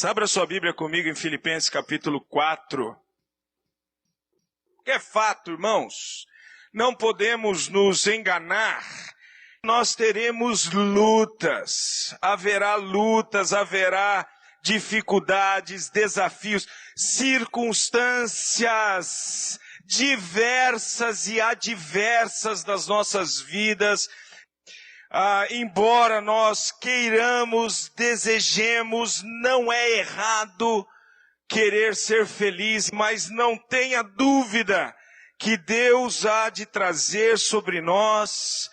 Abra sua Bíblia comigo em Filipenses capítulo 4. É fato, irmãos, não podemos nos enganar. Nós teremos lutas, haverá dificuldades, desafios, circunstâncias diversas e adversas das nossas vidas. Embora nós queiramos, desejemos, não é errado querer ser feliz, mas não tenha dúvida que Deus há de trazer sobre nós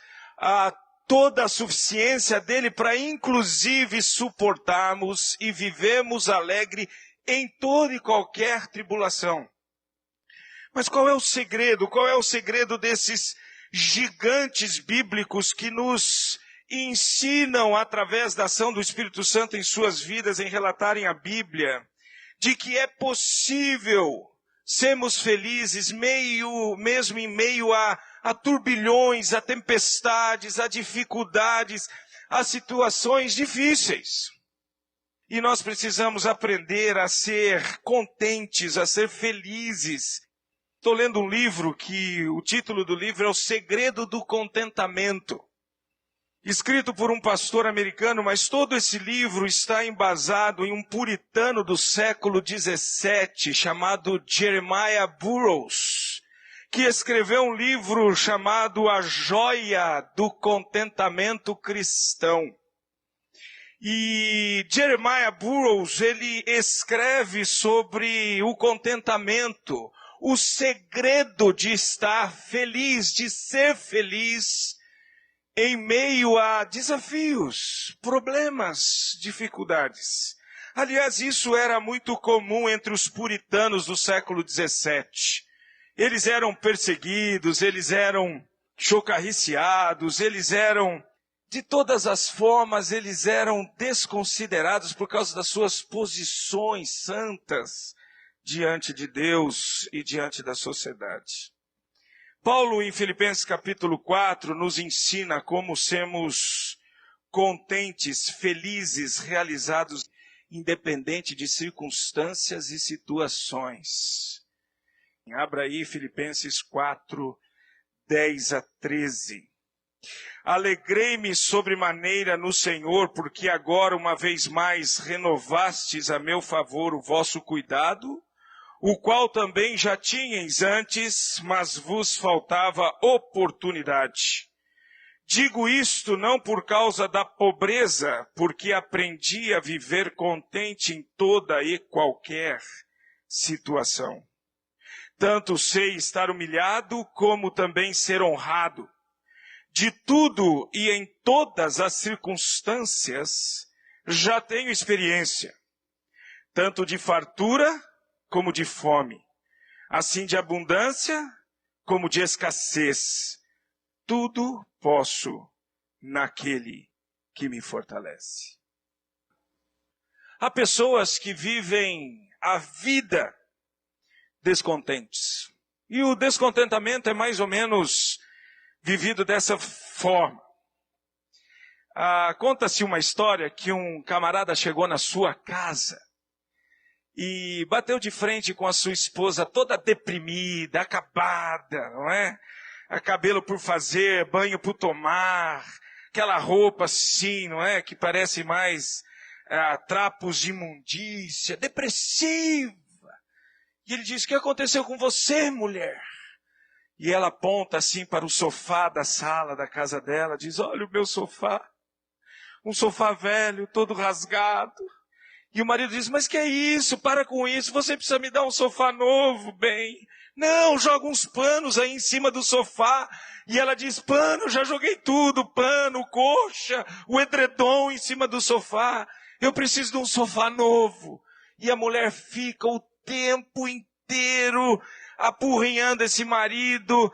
toda a suficiência dele para inclusive suportarmos e vivemos alegre em toda e qualquer tribulação. Mas qual é o segredo? Qual é o segredo desses gigantes bíblicos que nos ensinam através da ação do Espírito Santo em suas vidas, em relatarem a Bíblia, de que é possível sermos felizes mesmo em meio a turbilhões, a tempestades, a dificuldades, a situações difíceis. E nós precisamos aprender a ser contentes, a ser felizes. Estou lendo um livro que o título do livro é O Segredo do Contentamento, escrito por um pastor americano, mas todo esse livro está embasado em um puritano do século XVII, chamado Jeremiah Burroughs, que escreveu um livro chamado A Joia do Contentamento Cristão. E Jeremiah Burroughs, ele escreve sobre o contentamento, o segredo de estar feliz, de ser feliz em meio a desafios, problemas, dificuldades. Aliás, isso era muito comum entre os puritanos do século XVII. Eles eram perseguidos, eles eram chocarriciados, eles eram, de todas as formas, eles eram desconsiderados por causa das suas posições santas diante de Deus e diante da sociedade. Paulo, em Filipenses capítulo 4, nos ensina como sermos contentes, felizes, realizados, independente de circunstâncias e situações. Abra aí Filipenses 4, 10 a 13. Alegrei-me sobremaneira no Senhor, porque agora uma vez mais renovastes a meu favor o vosso cuidado, o qual também já tinhais antes, mas vos faltava oportunidade. Digo isto não por causa da pobreza, porque aprendi a viver contente em toda e qualquer situação. Tanto sei estar humilhado, como também ser honrado. De tudo e em todas as circunstâncias, já tenho experiência, tanto de fartura como de fome, assim de abundância como de escassez. Tudo posso naquele que me fortalece. Há pessoas que vivem a vida descontentes. E o descontentamento é mais ou menos vivido dessa forma. Conta-se uma história que um camarada chegou na sua casa e bateu de frente com a sua esposa toda deprimida, acabada, não é? Cabelo por fazer, banho por tomar, aquela roupa assim, não é? Que parece mais trapos de imundícia, depressiva. E ele diz: o que aconteceu com você, mulher? E ela aponta assim para o sofá da sala da casa dela, diz: olha o meu sofá, um sofá velho, todo rasgado. E o marido diz: mas que é isso? Para com isso, você precisa me dar um sofá novo, bem. Não, joga uns panos aí em cima do sofá. E ela diz: pano, já joguei tudo, pano, coxa, o edredom em cima do sofá. Eu preciso de um sofá novo. E a mulher fica o tempo inteiro apurrinhando esse marido,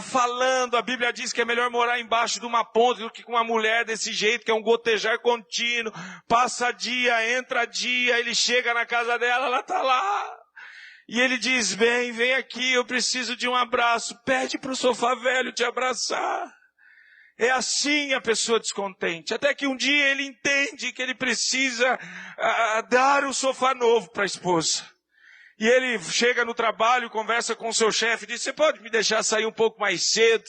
falando. A Bíblia diz que é melhor morar embaixo de uma ponte do que com uma mulher desse jeito, que é um gotejar contínuo. Passa dia, entra dia, ele chega na casa dela, ela está lá. E ele diz: bem, vem aqui, eu preciso de um abraço. Pede para o sofá velho te abraçar. É assim a pessoa descontente. Até que um dia ele entende que ele precisa dar o sofá novo para a esposa. E ele chega no trabalho, conversa com o seu chefe, diz, você pode me deixar sair um pouco mais cedo?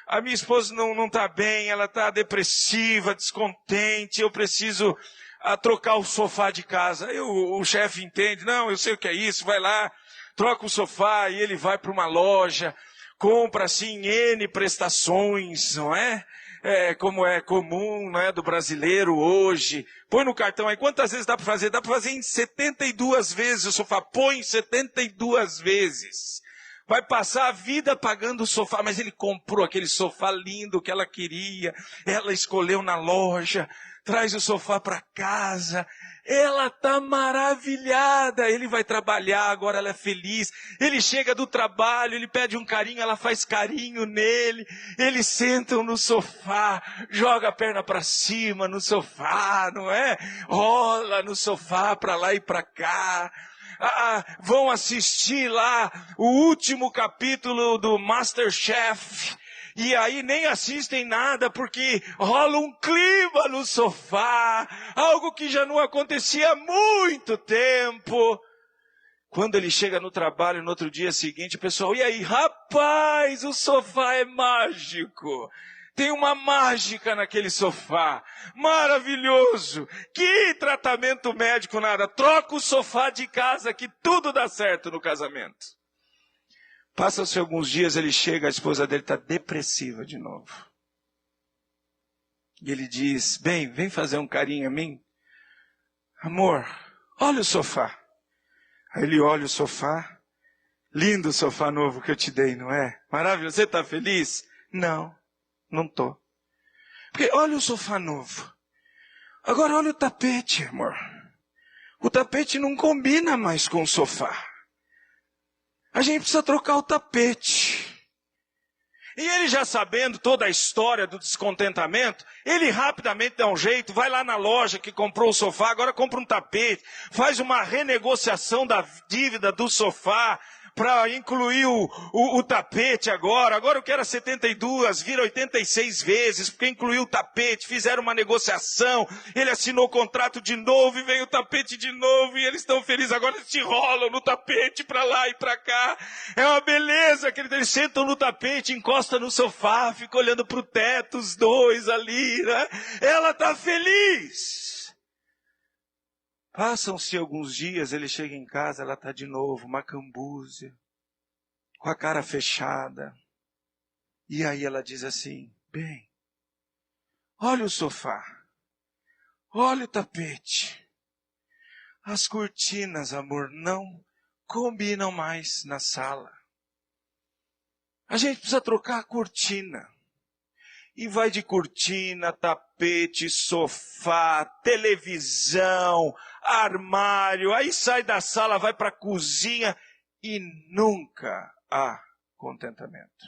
A minha esposa não está bem, ela está depressiva, descontente, eu preciso trocar o sofá de casa. Aí o chefe entende, não, eu sei o que é isso, vai lá, troca o sofá, e ele vai para uma loja, compra assim N prestações, não é? Como é comum, não é, do brasileiro hoje. Põe no cartão aí, quantas vezes dá para fazer? Dá para fazer em 72 vezes o sofá, põe 72 vezes. Vai passar a vida pagando o sofá, mas ele comprou aquele sofá lindo que ela queria, ela escolheu na loja, traz o sofá para casa, ela está maravilhada, ele vai trabalhar, agora ela é feliz, ele chega do trabalho, ele pede um carinho, ela faz carinho nele, eles sentam no sofá, joga a perna para cima no sofá, não é? Rola no sofá para lá e para cá. Vão assistir lá o último capítulo do MasterChef, e aí nem assistem nada, porque rola um clima no sofá, algo que já não acontecia há muito tempo. Quando ele chega no trabalho no outro dia seguinte, o pessoal, e aí, rapaz, o sofá é mágico. Tem uma mágica naquele sofá. Maravilhoso. Que tratamento médico nada. Troca o sofá de casa que tudo dá certo no casamento. Passam-se alguns dias, ele chega, a esposa dele está depressiva de novo. E ele diz, bem, vem fazer um carinho a mim. Amor, olha o sofá. Aí ele olha o sofá. Lindo o sofá novo que eu te dei, não é? Maravilhoso. Você está feliz? Não. Não tô. Porque olha o sofá novo. Agora olha o tapete, amor. O tapete não combina mais com o sofá. A gente precisa trocar o tapete. E ele já sabendo toda a história do descontentamento, ele rapidamente dá um jeito, vai lá na loja que comprou o sofá, agora compra um tapete, faz uma renegociação da dívida do sofá, para incluir o tapete agora o que era 72, vira 86 vezes, porque incluiu o tapete, fizeram uma negociação, ele assinou o contrato de novo, e vem o tapete de novo, e eles estão felizes, agora eles se enrolam no tapete, para lá e para cá, é uma beleza, eles sentam no tapete, encostam no sofá, ficam olhando para o teto, os dois ali, né? Ela está feliz. Passam-se alguns dias, ele chega em casa, ela está de novo, macambúzia, com a cara fechada. E aí ela diz assim, bem, olha o sofá, olha o tapete. As cortinas, amor, não combinam mais na sala. A gente precisa trocar a cortina. E vai de cortina, tapete, sofá, televisão, armário, aí sai da sala, vai para a cozinha e nunca há contentamento.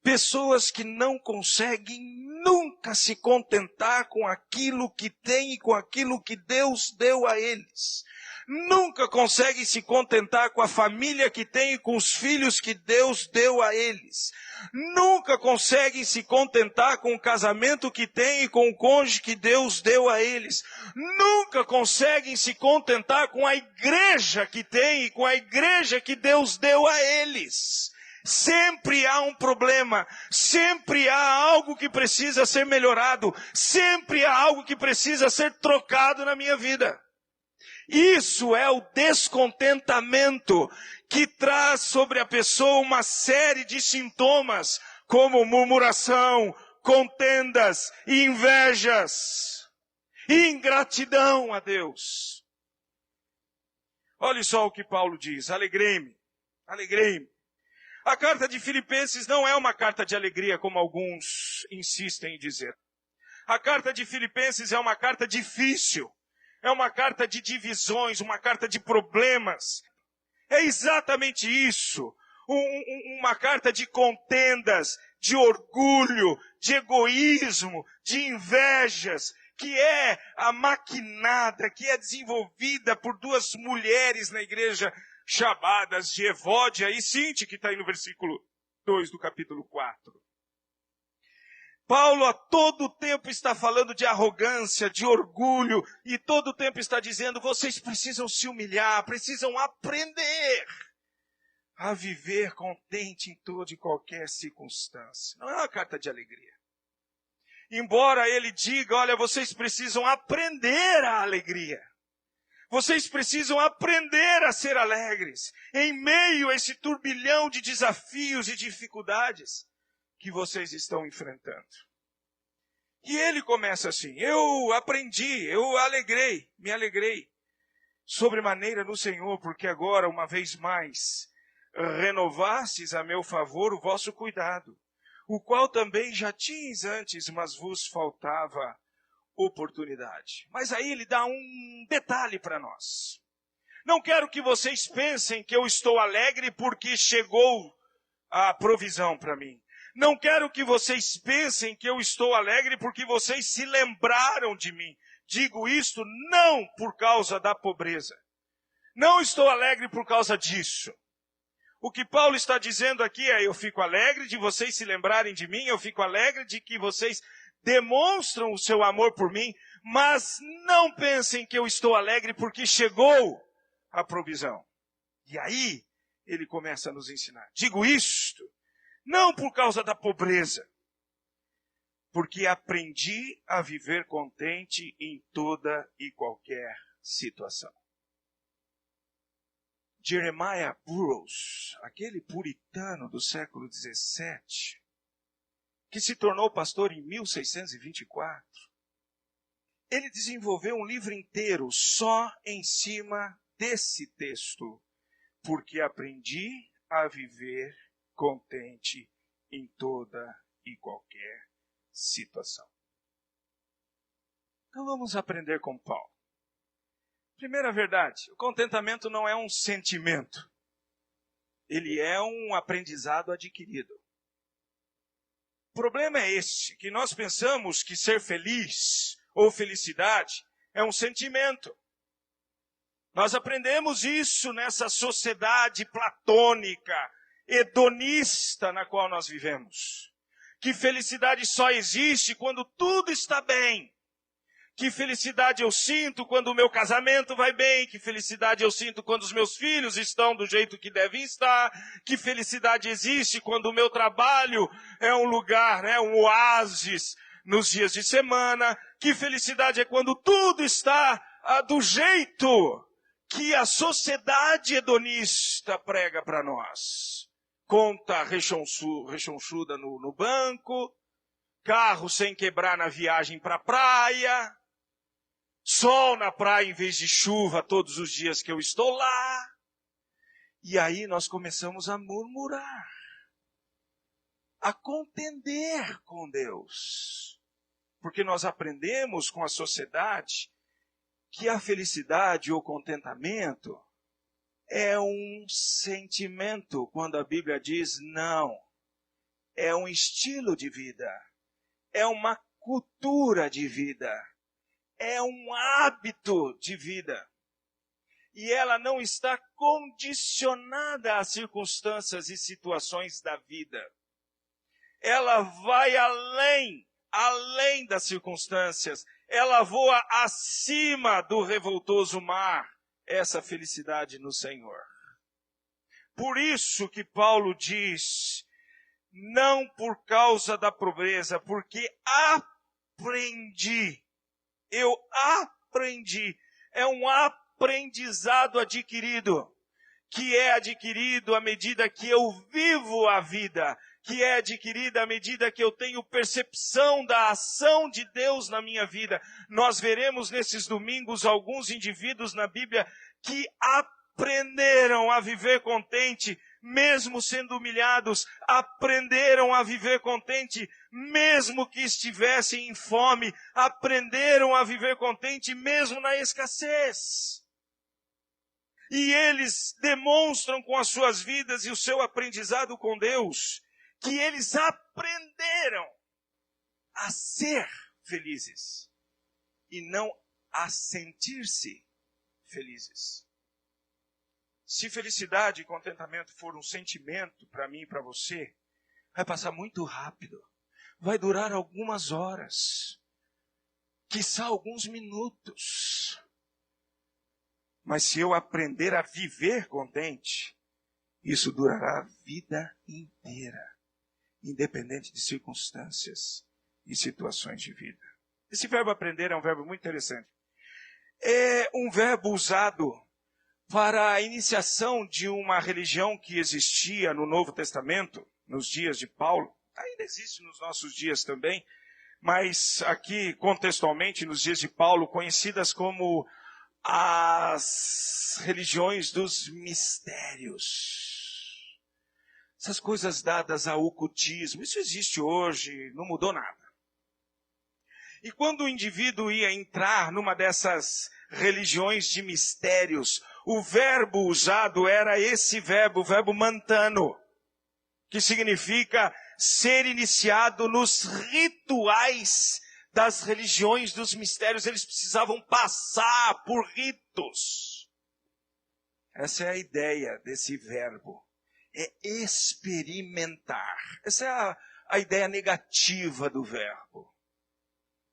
Pessoas que não conseguem nunca se contentar com aquilo que têm e com aquilo que Deus deu a eles. Nunca conseguem se contentar com a família que têm e com os filhos que Deus deu a eles. Nunca conseguem se contentar com o casamento que têm e com o cônjuge que Deus deu a eles. Nunca conseguem se contentar com a igreja que têm e com a igreja que Deus deu a eles. Sempre há um problema, sempre há algo que precisa ser melhorado, sempre há algo que precisa ser trocado na minha vida. Isso é o descontentamento que traz sobre a pessoa uma série de sintomas, como murmuração, contendas, invejas, ingratidão a Deus. Olha só o que Paulo diz, alegrei-me, alegrei-me. A carta de Filipenses não é uma carta de alegria, como alguns insistem em dizer. A carta de Filipenses é uma carta difícil. É uma carta de divisões, uma carta de problemas. É exatamente isso. Uma carta de contendas, de orgulho, de egoísmo, de invejas, que é a maquinada, que é desenvolvida por duas mulheres na igreja chamadas de Evódia e Sinti, que está aí no versículo 2 do capítulo 4. Paulo a todo tempo está falando de arrogância, de orgulho, e todo tempo está dizendo, vocês precisam se humilhar, precisam aprender a viver contente em toda e qualquer circunstância. Não é uma carta de alegria. Embora ele diga, olha, vocês precisam aprender a alegria. Vocês precisam aprender a ser alegres em meio a esse turbilhão de desafios e dificuldades que vocês estão enfrentando. E ele começa assim, eu aprendi, me alegrei sobremaneira no Senhor, porque agora, uma vez mais, renovastes a meu favor o vosso cuidado, o qual também já tinhas antes, mas vos faltava oportunidade. Mas aí ele dá um detalhe para nós. Não quero que vocês pensem que eu estou alegre porque chegou a provisão para mim. Não quero que vocês pensem que eu estou alegre porque vocês se lembraram de mim. Digo isto não por causa da pobreza. Não estou alegre por causa disso. O que Paulo está dizendo aqui é, eu fico alegre de vocês se lembrarem de mim, eu fico alegre de que vocês demonstram o seu amor por mim, mas não pensem que eu estou alegre porque chegou a provisão. E aí, ele começa a nos ensinar. Digo isto, não por causa da pobreza, porque aprendi a viver contente em toda e qualquer situação. Jeremiah Burroughs, aquele puritano do século XVII, que se tornou pastor em 1624, ele desenvolveu um livro inteiro só em cima desse texto, porque aprendi a viver contente em toda e qualquer situação. Então vamos aprender com Paulo. Primeira verdade, o contentamento não é um sentimento. Ele é um aprendizado adquirido. O problema é este, que nós pensamos que ser feliz ou felicidade é um sentimento. Nós aprendemos isso nessa sociedade platônica, hedonista na qual nós vivemos. Que felicidade só existe quando tudo está bem. Que felicidade eu sinto quando o meu casamento vai bem. Que felicidade eu sinto quando os meus filhos estão do jeito que devem estar. Que felicidade existe quando o meu trabalho é um lugar, um oásis nos dias de semana. Que felicidade é quando tudo está do jeito que a sociedade hedonista prega para nós. Conta rechonchuda no banco, carro sem quebrar na viagem para a praia, sol na praia em vez de chuva todos os dias que eu estou lá. E aí nós começamos a murmurar, a contender com Deus. Porque nós aprendemos com a sociedade que a felicidade ou contentamento é um sentimento, quando a Bíblia diz não. É um estilo de vida. É uma cultura de vida. É um hábito de vida. E ela não está condicionada às circunstâncias e situações da vida. Ela vai além das circunstâncias. Ela voa acima do revoltoso mar. Essa felicidade no Senhor. Por isso que Paulo diz, não por causa da pobreza, porque aprendi. Eu aprendi. É um aprendizado adquirido, que é adquirido à medida que eu vivo a vida, que é adquirida à medida que eu tenho percepção da ação de Deus na minha vida. Nós veremos nesses domingos alguns indivíduos na Bíblia que aprenderam a viver contente, mesmo sendo humilhados, aprenderam a viver contente, mesmo que estivessem em fome, aprenderam a viver contente, mesmo na escassez. E eles demonstram com as suas vidas e o seu aprendizado com Deus, que eles aprenderam a ser felizes e não a sentir-se felizes. Se felicidade e contentamento for um sentimento para mim e para você, vai passar muito rápido. vai durar algumas horas, quiçá alguns minutos. Mas se eu aprender a viver contente, isso durará a vida inteira, independente de circunstâncias e situações de vida. Esse verbo aprender é um verbo muito interessante. É um verbo usado para a iniciação de uma religião que existia no Novo Testamento, nos dias de Paulo. Ainda existe nos nossos dias também, mas aqui contextualmente nos dias de Paulo, conhecidas como as religiões dos mistérios. Essas coisas dadas ao ocultismo, isso existe hoje, não mudou nada. E quando o indivíduo ia entrar numa dessas religiões de mistérios, o verbo usado era esse verbo, o verbo mantano, que significa ser iniciado nos rituais das religiões dos mistérios. Eles precisavam passar por ritos. Essa é a ideia desse verbo. É experimentar. Essa é a ideia negativa do verbo.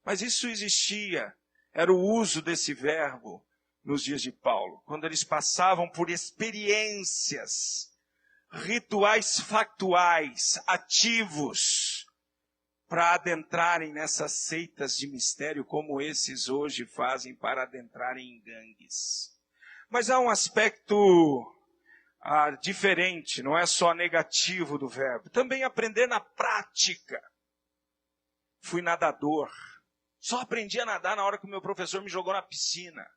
Mas isso existia, era o uso desse verbo nos dias de Paulo, quando eles passavam por experiências, rituais factuais, ativos, para adentrarem nessas seitas de mistério, como esses hoje fazem para adentrarem em gangues. Mas há um aspecto diferente, não é só negativo do verbo. Também aprender na prática. Fui nadador. Só aprendi a nadar na hora que o meu professor me jogou na piscina.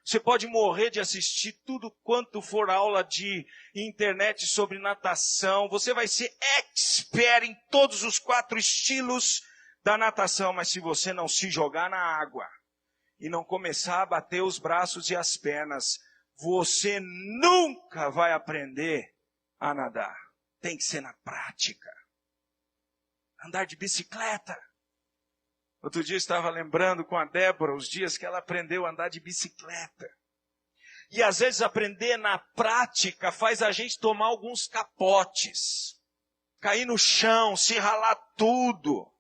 Você pode morrer de assistir tudo quanto for aula de internet sobre natação. Você vai ser expert em todos os 4 estilos da natação. Mas se você não se jogar na água e não começar a bater os braços e as pernas, você nunca vai aprender a nadar. Tem que ser na prática. Andar de bicicleta. Outro dia eu estava lembrando com a Débora os dias que ela aprendeu a andar de bicicleta. E às vezes aprender na prática faz a gente tomar alguns capotes. Cair no chão, se ralar tudo.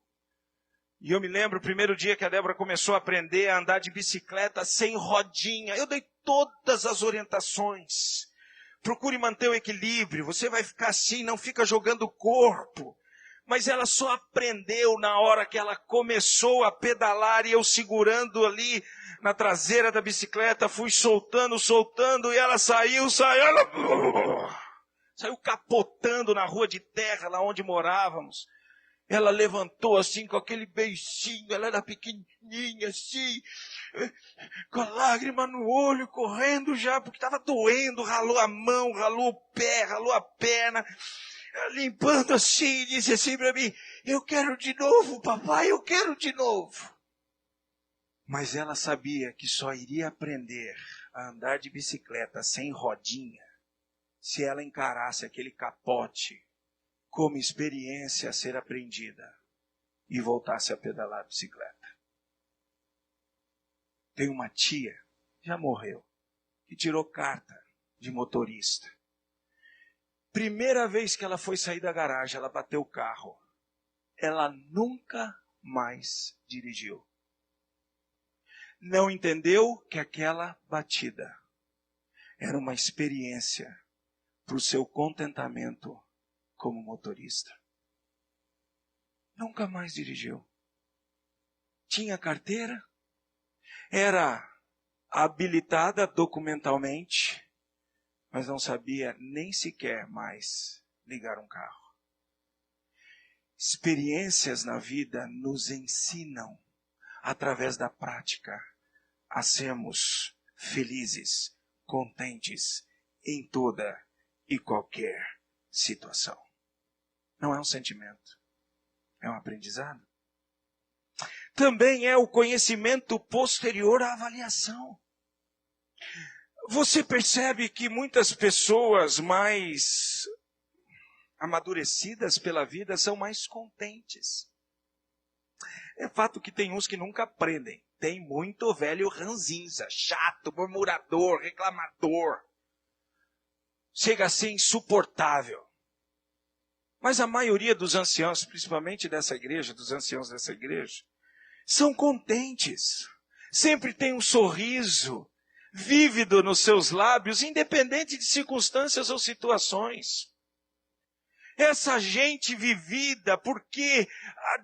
E eu me lembro o primeiro dia que a Débora começou a aprender a andar de bicicleta sem rodinha. Eu dei todas as orientações. Procure manter o equilíbrio. Você vai ficar assim, não fica jogando o corpo. Mas ela só aprendeu na hora que ela começou a pedalar e eu segurando ali na traseira da bicicleta, fui soltando e ela saiu capotando na rua de terra, lá onde morávamos. Ela levantou assim com aquele beicinho, ela era pequenininha assim, com a lágrima no olho, correndo já, porque estava doendo, ralou a mão, ralou o pé, ralou a perna. Limpando assim, disse assim para mim, eu quero de novo, papai, eu quero de novo. Mas ela sabia que só iria aprender a andar de bicicleta sem rodinha se ela encarasse aquele capote como experiência a ser aprendida e voltasse a pedalar a bicicleta. Tem uma tia, já morreu, que tirou carta de motorista. Primeira vez que ela foi sair da garagem, ela bateu o carro. Ela nunca mais dirigiu. Não entendeu que aquela batida era uma experiência para o seu contentamento como motorista. Nunca mais dirigiu. Tinha carteira, era habilitada documentalmente, mas não sabia nem sequer mais ligar um carro. Experiências na vida nos ensinam, através da prática, a sermos felizes, contentes em toda e qualquer situação. Não é um sentimento, é um aprendizado. Também é o conhecimento posterior à avaliação. Você percebe que muitas pessoas mais amadurecidas pela vida são mais contentes. É fato que tem uns que nunca aprendem. Tem muito velho ranzinza, chato, murmurador, reclamador. Chega a ser insuportável. Mas a maioria dos anciãos, principalmente dessa igreja, dos anciãos dessa igreja, são contentes. Sempre tem um sorriso vívido nos seus lábios, independente de circunstâncias ou situações. Essa gente vivida, porque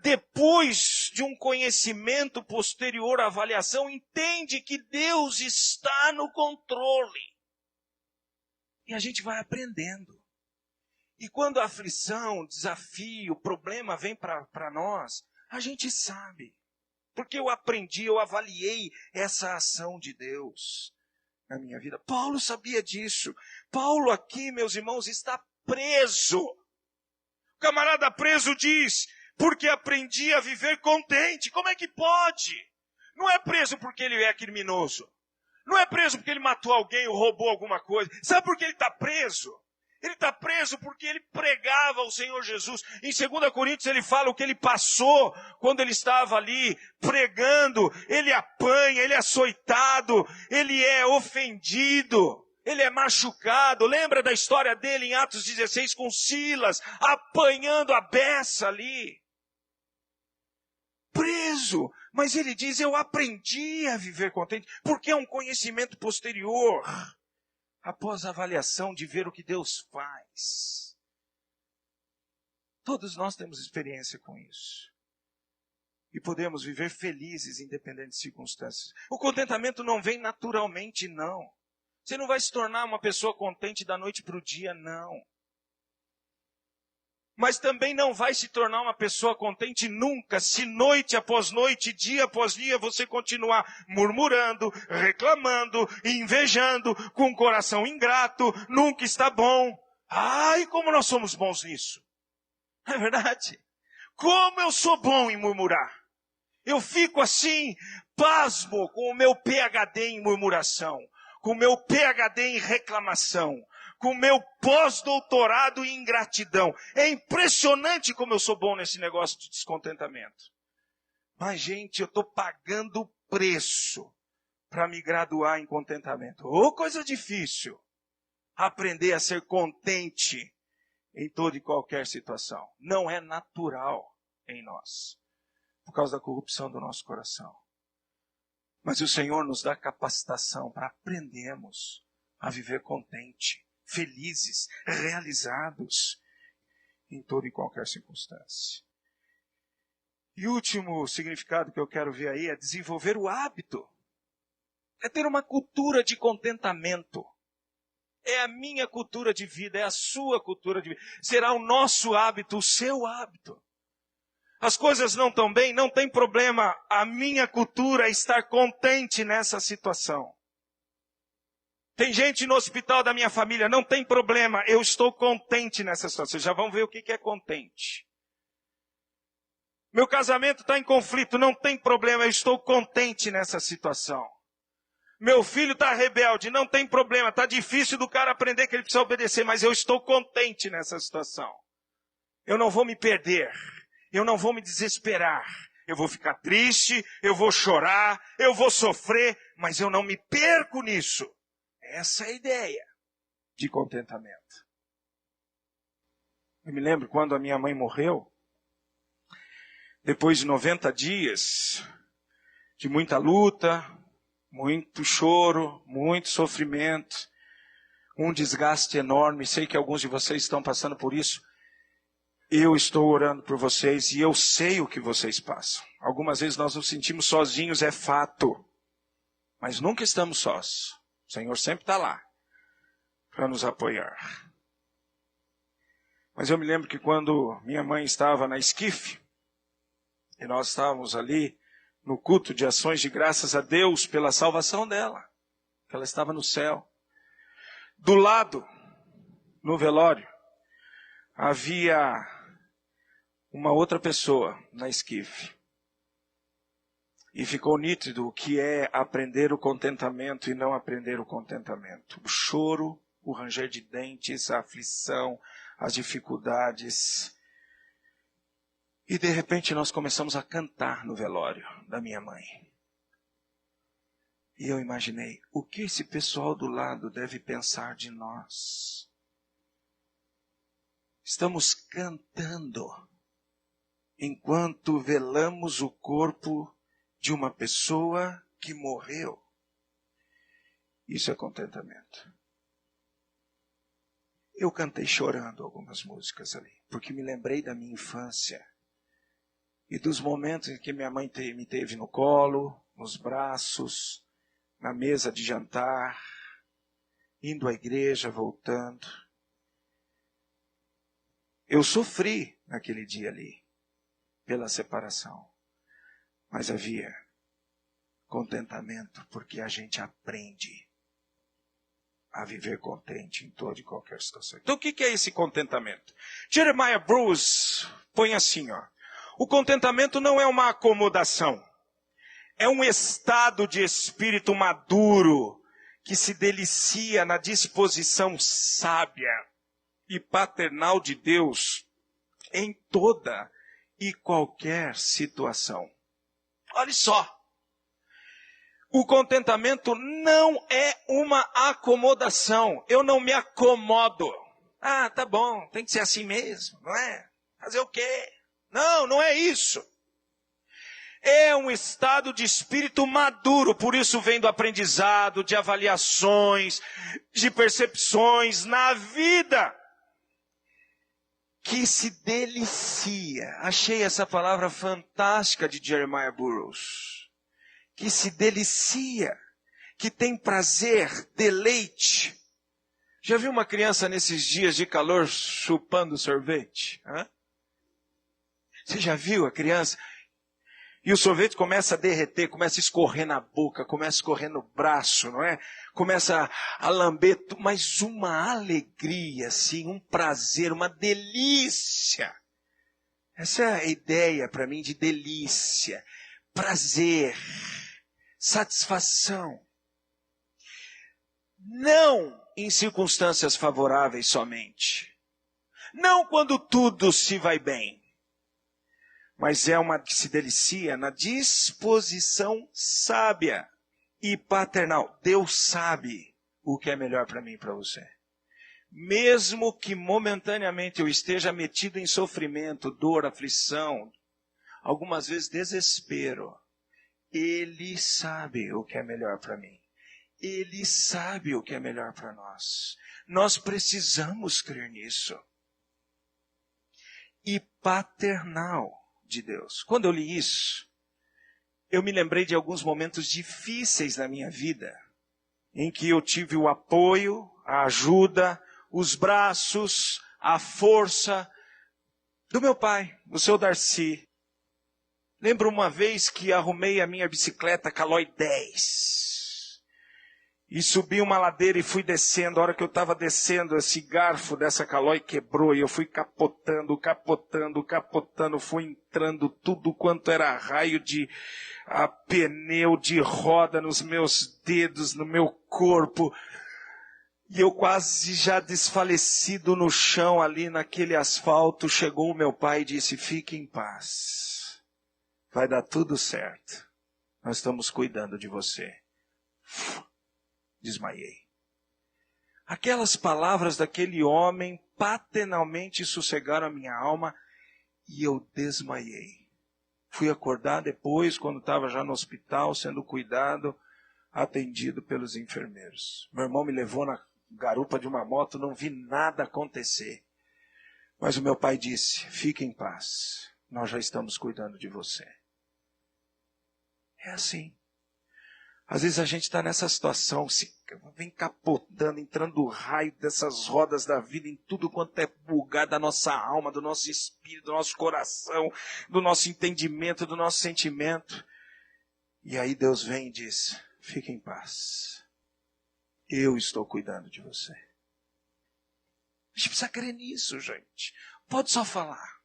depois de um conhecimento posterior à avaliação, entende que Deus está no controle. E a gente vai aprendendo. E quando a aflição, o desafio, o problema vem para nós, a gente sabe. Porque eu aprendi, eu avaliei essa ação de Deus na minha vida. Paulo sabia disso. Paulo aqui, meus irmãos, está preso. O camarada preso diz, porque aprendi a viver contente. Como é que pode? Não é preso porque ele é criminoso. Não é preso porque ele matou alguém ou roubou alguma coisa. Sabe por que ele está preso? Ele está preso porque ele pregava o Senhor Jesus. Em 2 Coríntios ele fala o que ele passou quando ele estava ali pregando. Ele apanha, ele é açoitado, ele é ofendido, ele é machucado. Lembra da história dele em Atos 16 com Silas, apanhando a beça ali. Preso, mas ele diz, eu aprendi a viver contente, porque é um conhecimento posterior. Após a avaliação de ver o que Deus faz. Todos nós temos experiência com isso. E podemos viver felizes, independente de circunstâncias. O contentamento não vem naturalmente, não. Você não vai se tornar uma pessoa contente da noite para o dia, não. Mas também não vai se tornar uma pessoa contente nunca, se noite após noite, dia após dia, você continuar murmurando, reclamando, invejando, com o coração ingrato, nunca está bom. Ai, como nós somos bons nisso. Não é verdade? Como eu sou bom em murmurar. Eu fico assim, pasmo com o meu PhD em murmuração, com o meu PhD em reclamação, com o meu pós-doutorado em ingratidão. É impressionante como eu sou bom nesse negócio de descontentamento. Mas, gente, eu estou pagando o preço para me graduar em contentamento. Ô, coisa difícil. Aprender a ser contente em toda e qualquer situação. Não é natural em nós, por causa da corrupção do nosso coração. Mas o Senhor nos dá capacitação para aprendermos a viver contente, felizes, realizados em toda e qualquer circunstância. E o último significado que eu quero ver aí é desenvolver o hábito. É ter uma cultura de contentamento. É a minha cultura de vida, é a sua cultura de vida. Será o nosso hábito, o seu hábito. As coisas não estão bem, não tem problema. A minha cultura é estar contente nessa situação. Tem gente no hospital da minha família, não tem problema, eu estou contente nessa situação. Vocês já vão ver o que é contente. Meu casamento está em conflito, não tem problema, eu estou contente nessa situação. Meu filho está rebelde, não tem problema, está difícil do cara aprender que ele precisa obedecer, mas eu estou contente nessa situação. Eu não vou me perder, eu não vou me desesperar. Eu vou ficar triste, eu vou chorar, eu vou sofrer, mas eu não me perco nisso. Essa é a ideia de contentamento. Eu me lembro quando a minha mãe morreu, depois de 90 dias de muita luta, muito choro, muito sofrimento, um desgaste enorme. Sei que alguns de vocês estão passando por isso. Eu estou orando por vocês e eu sei o que vocês passam. Algumas vezes nós nos sentimos sozinhos, é fato. Mas nunca estamos sós. O Senhor sempre está lá para nos apoiar. Mas eu me lembro que quando minha mãe estava na esquife, e nós estávamos ali no culto de ações de graças a Deus pela salvação dela, que ela estava no céu. Do lado, no velório, havia uma outra pessoa na esquife. E ficou nítido o que é aprender o contentamento e não aprender o contentamento. O choro, o ranger de dentes, a aflição, as dificuldades. E de repente nós começamos a cantar no velório da minha mãe. E eu imaginei, o que esse pessoal do lado deve pensar de nós? Estamos cantando enquanto velamos o corpo de uma pessoa que morreu. Isso é contentamento. Eu cantei chorando algumas músicas ali, porque me lembrei da minha infância e dos momentos em que minha mãe me teve no colo, nos braços, na mesa de jantar, indo à igreja, voltando. Eu sofri naquele dia ali, pela separação, mas havia contentamento, porque a gente aprende a viver contente em toda e qualquer situação. Então o que é esse contentamento? Jeremiah Bruce põe assim, ó. O contentamento não é uma acomodação. É um estado de espírito maduro que se delicia na disposição sábia e paternal de Deus em toda e qualquer situação. Olha só. O contentamento não é uma acomodação. Eu não me acomodo. Ah, tá bom, tem que ser assim mesmo, não é? Fazer o quê? Não, não é isso. É um estado de espírito maduro, por isso vem do aprendizado, de avaliações, de percepções na vida, que se delicia. Achei essa palavra fantástica de Jeremiah Burroughs. Que se delicia, que tem prazer, deleite. Já viu uma criança nesses dias de calor chupando sorvete? Hã? Você já viu a criança? E o sorvete começa a derreter, começa a escorrer na boca, começa a escorrer no braço, não é? Começa a lamber, mas uma alegria, assim, um prazer, uma delícia. Essa é a ideia para mim de delícia, prazer, satisfação. Não em circunstâncias favoráveis somente. Não quando tudo se vai bem. Mas é uma que se delicia na disposição sábia e paternal. Deus sabe o que é melhor para mim e para você. Mesmo que momentaneamente eu esteja metido em sofrimento, dor, aflição, algumas vezes desespero, Ele sabe o que é melhor para mim. Ele sabe o que é melhor para nós. Nós precisamos crer nisso. E paternal de Deus. Quando eu li isso, eu me lembrei de alguns momentos difíceis na minha vida, em que eu tive o apoio, a ajuda, os braços, a força do meu pai, do seu Darcy. Lembro uma vez que arrumei a minha bicicleta Caloi 10. E subi uma ladeira e fui descendo. A hora que eu estava descendo, esse garfo dessa Caloi quebrou. E eu fui capotando. Fui entrando tudo quanto era raio de pneu, de roda nos meus dedos, no meu corpo. E eu quase já desfalecido no chão ali naquele asfalto. Chegou o meu pai e disse, fique em paz. Vai dar tudo certo. Nós estamos cuidando de você. Desmaiei. Aquelas palavras daquele homem paternalmente sossegaram a minha alma e eu desmaiei. Fui acordar depois, quando estava já no hospital, sendo cuidado, atendido pelos enfermeiros. Meu irmão me levou na garupa de uma moto, não vi nada acontecer. Mas o meu pai disse, fique em paz, nós já estamos cuidando de você. É assim. Às vezes a gente está nessa situação, vem capotando, entrando o raio dessas rodas da vida em tudo quanto é lugar da nossa alma, do nosso espírito, do nosso coração, do nosso entendimento, do nosso sentimento. E aí Deus vem e diz, fique em paz. Eu estou cuidando de você. A gente precisa crer nisso, gente. Pode só falar.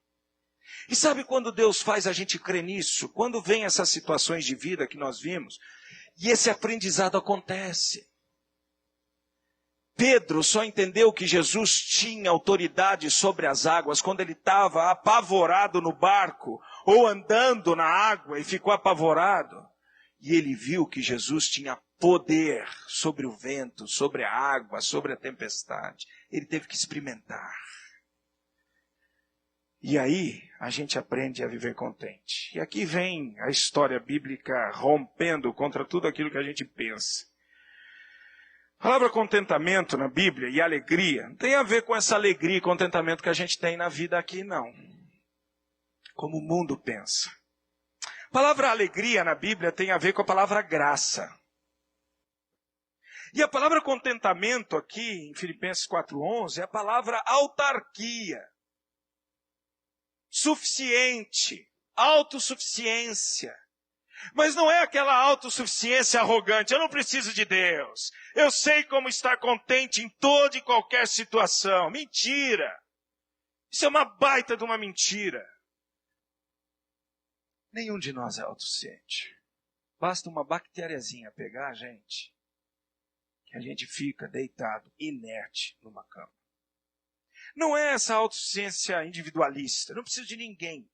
E sabe quando Deus faz a gente crer nisso? Quando vem essas situações de vida que nós vimos, e esse aprendizado acontece. Pedro só entendeu que Jesus tinha autoridade sobre as águas quando ele estava apavorado no barco ou andando na água e ficou apavorado. E ele viu que Jesus tinha poder sobre o vento, sobre a água, sobre a tempestade. Ele teve que experimentar. E aí a gente aprende a viver contente. E aqui vem a história bíblica rompendo contra tudo aquilo que a gente pensa. A palavra contentamento na Bíblia e alegria não tem a ver com essa alegria e contentamento que a gente tem na vida aqui, não. Como o mundo pensa. A palavra alegria na Bíblia tem a ver com a palavra graça. E a palavra contentamento aqui, em Filipenses 4:11, é a palavra autarquia. Suficiente, autossuficiência. Mas não é aquela autossuficiência arrogante. Eu não preciso de Deus. Eu sei como estar contente em toda e qualquer situação. Mentira. Isso é uma baita de uma mentira. Nenhum de nós é autossuficiente. Basta uma bactériazinha pegar a gente, que a gente fica deitado, inerte, numa cama. Não é essa autossuficiência individualista. Não preciso de ninguém.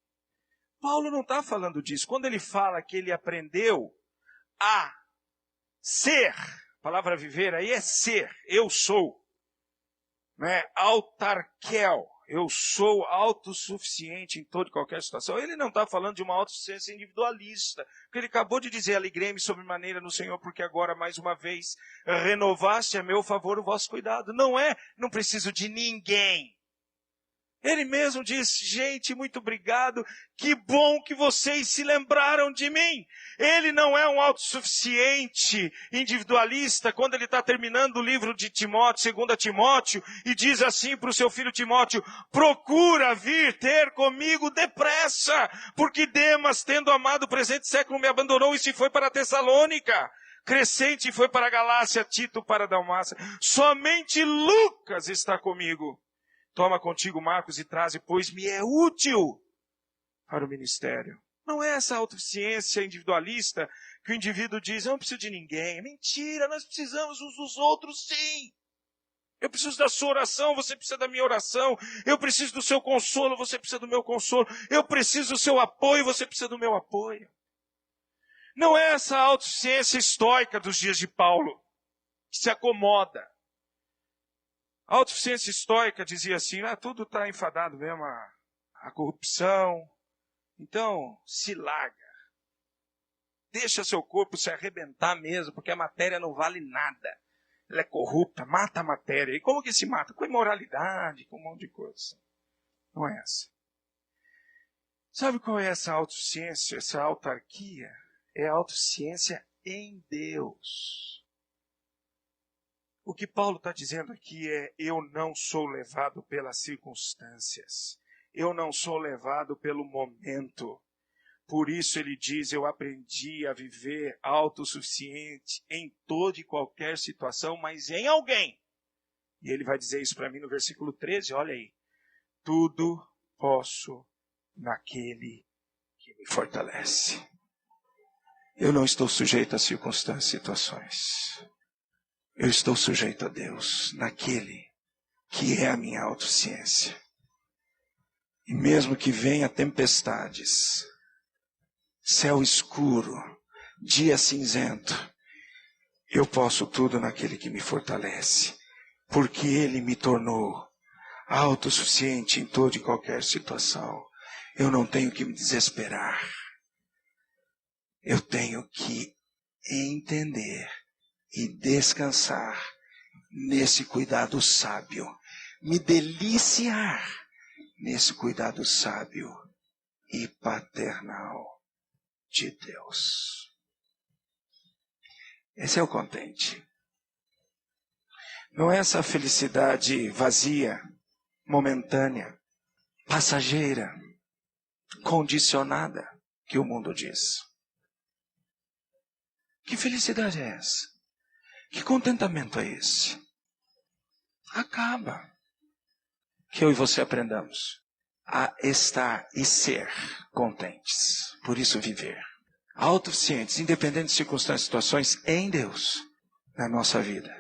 Paulo não está falando disso. Quando ele fala que ele aprendeu a ser, a palavra viver aí é ser, eu sou. Né? Autarkel, eu sou autossuficiente em toda e qualquer situação. Ele não está falando de uma autossuficiência individualista. Porque ele acabou de dizer, alegrei-me sobremaneira no Senhor, porque agora mais uma vez renovaste a meu favor o vosso cuidado. Não preciso de ninguém. Ele mesmo disse, gente, muito obrigado, que bom que vocês se lembraram de mim. Ele não é um autossuficiente individualista, quando ele está terminando o livro de Timóteo, 2 Timóteo, e diz assim para o seu filho Timóteo, procura vir ter comigo depressa, porque Demas, tendo amado o presente século, me abandonou e se foi para Tessalônica. Crescente foi para a Galácia, Tito para a Dalmácia. Somente Lucas está comigo. Toma contigo Marcos e traze, pois me é útil para o ministério. Não é essa autossuficiência individualista que o indivíduo diz, eu não preciso de ninguém. Mentira, nós precisamos uns dos outros sim. Eu preciso da sua oração, você precisa da minha oração. Eu preciso do seu consolo, você precisa do meu consolo. Eu preciso do seu apoio, você precisa do meu apoio. Não é essa autossuficiência estoica dos dias de Paulo, que se acomoda. A autossuficiência estoica dizia assim, tudo está enfadado mesmo, a corrupção. Então, se larga. Deixa seu corpo se arrebentar mesmo, porque a matéria não vale nada. Ela é corrupta, mata a matéria. E como que se mata? Com imoralidade, com um monte de coisa. Não é essa. Sabe qual é essa autossuficiência, essa autarquia? É a autossuficiência em Deus. O que Paulo está dizendo aqui é, eu não sou levado pelas circunstâncias. Eu não sou levado pelo momento. Por isso ele diz, eu aprendi a viver autossuficiente em toda e qualquer situação, mas em alguém. E ele vai dizer isso para mim no versículo 13, olha aí. Tudo posso naquele que me fortalece. Eu não estou sujeito a circunstâncias e situações. Eu estou sujeito a Deus, naquele que é a minha autossuficiência. E mesmo que venha tempestades, céu escuro, dia cinzento, eu posso tudo naquele que me fortalece, porque Ele me tornou autossuficiente em toda e qualquer situação. Eu não tenho que me desesperar. Eu tenho que entender e descansar nesse cuidado sábio, me deliciar nesse cuidado sábio e paternal de Deus. Esse é o contente. Não é essa felicidade vazia, momentânea, passageira, condicionada que o mundo diz. Que felicidade é essa? Que contentamento é esse? Acaba. Que eu e você aprendamos a estar e ser contentes. Por isso viver. Autossuficientes, independente de circunstâncias e situações, em Deus, na nossa vida.